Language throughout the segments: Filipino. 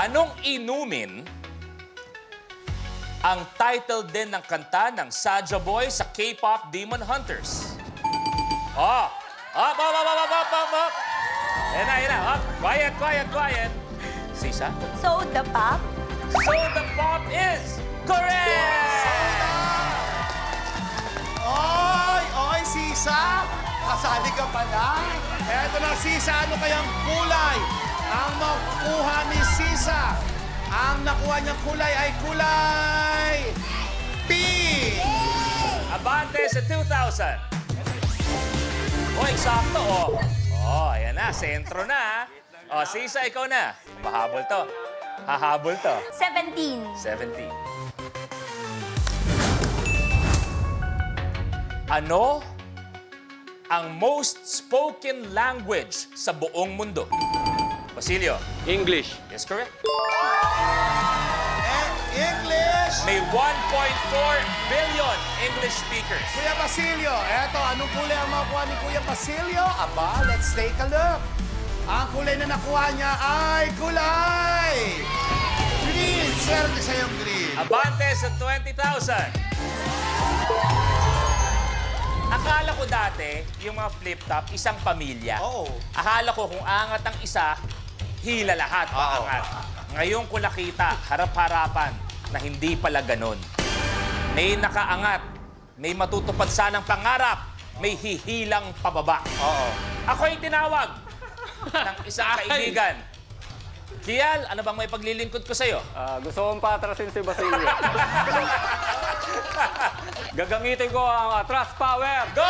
Anong inumin ang title din ng kanta ng Saja Boy sa K-pop Demon Hunters? Oh! Up! Yan na. Up! Quiet. Sisa? Soda pop? Soda Pop is correct! Oy, Sisa! Kasali ka pala. Eto na, Sisa. Ano kayang kulay ang makukuha ni Sisa? Ang nakuha niyang kulay ay kulay pink! Abante sa 2,000. Oh, eksakto, oh. Oh, ayan na. Sentro na. Oh, Sisa, ikaw na. Mahabol to. Hahabol to. 17. 17. Ano ang most spoken language sa buong mundo? Basilio. English. Yes, correct. English! May 1.4 billion English speakers. Kuya Basilio, eto, anong kulay ang makukuha ni Kuya Basilio? Aba, let's take a look. Ang kulay na nakuha niya ay kulay green. Swerte sa yung green. Abante sa 20,000. Akala ko dati, yung mga flip-top, isang pamilya. Oo. Akala ko kung angat ang isa, hila lahat, paangat. Ngayon ko nakita, harap-harapan, na hindi pala ganon. May nakaangat, may matutupad sanang pangarap, may hihilang pababa. Oo. Ako'y tinawag ng isang kaibigan. Kial, ano bang may paglilingkod ko sa'yo? Gusto kong patrasin si Basilio. Gagamitin ko ang thrust power. Go!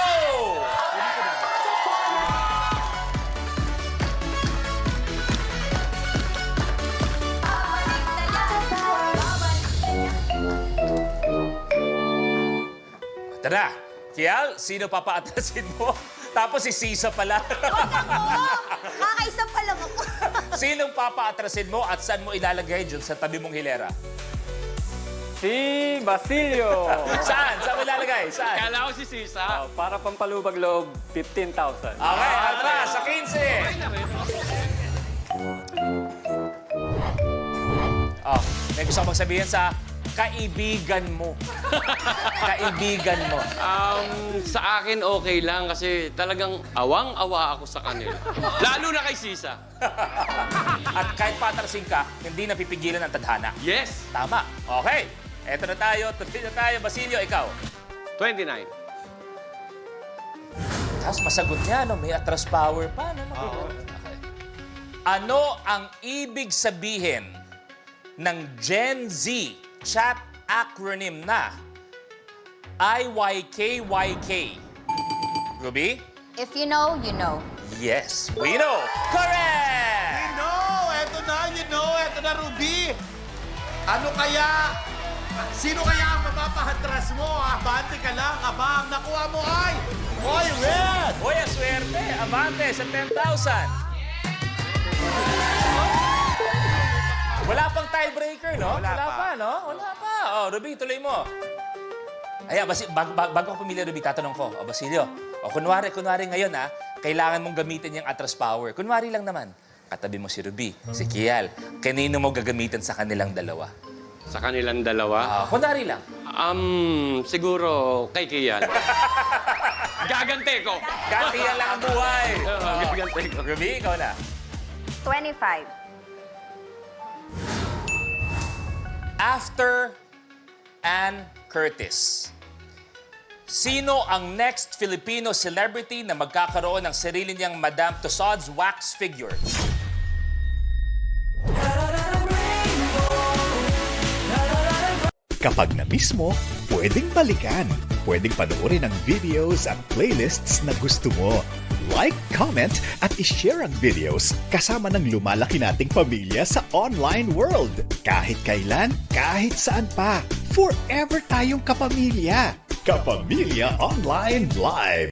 Tara, Kial, sino papaatrasin mo? Tapos si Sisa pala. Kakaisa pa lang ako. Sinong papaatrasin mo at saan mo ilalagay dyan sa tabi mong hilera? Si Basilio. Saan? Saan mo ilalagay? Saan? Kala ko si Sisa. Para pampalubag loob, 15,000. Okay, atras sa 15. Oh, may gusto ko magsabihin sa kaibigan mo. Kaibigan mo. Sa akin okay lang kasi talagang awang-awa ako sa kanila. Lalo na kay Sisa. At kahit patrasin ka, hindi napipigilan ang tadhana. Yes! Tama. Okay. Eto na tayo. Tuloy na tayo. Basilio, ikaw. 29. Tapos masagot niya, no? May atras power pa. No? Okay. Ano ang ibig sabihin ng Gen Z chat acronym na IYKYK? Ruby? If you know, you know. Yes, we know. Correct! Eto na, Ruby. Ano kaya? Sino kaya ang mapapahatras mo? Abante ka lang. Abang, nakuha mo ay Boy Red! Uy, ang swerte. Abante sa 10,000. Wala pang tiebreaker, no? Wala pa. No? Wala pa. Oh, Ruby, tuloy mo. Ayan, bago ko pumili, Ruby, tatanong ko. O, Basilio, kunwari ngayon, kailangan mong gamitin yung atras power. Kunwari lang naman. Katabi mo si Ruby, si Kial. Kanino mo gagamitin sa kanilang dalawa? Sa kanilang dalawa. Kunwari lang. Siguro kay Kian. Gagante ko. Gantihan lang ang buhay. Gagante ko. Ruby, ikaw na. 25. After Ann Curtis, sino ang next Filipino celebrity na magkakaroon ng sarili niyang Madame Tussauds wax figure? Kapag na-miss mo, pwedeng balikan. Pwedeng panoorin ang videos at playlists na gusto mo. Like, comment, at ishare ang videos kasama ng lumalaki nating pamilya sa online world. Kahit kailan, kahit saan pa. Forever tayong kapamilya. Kapamilya Online Live.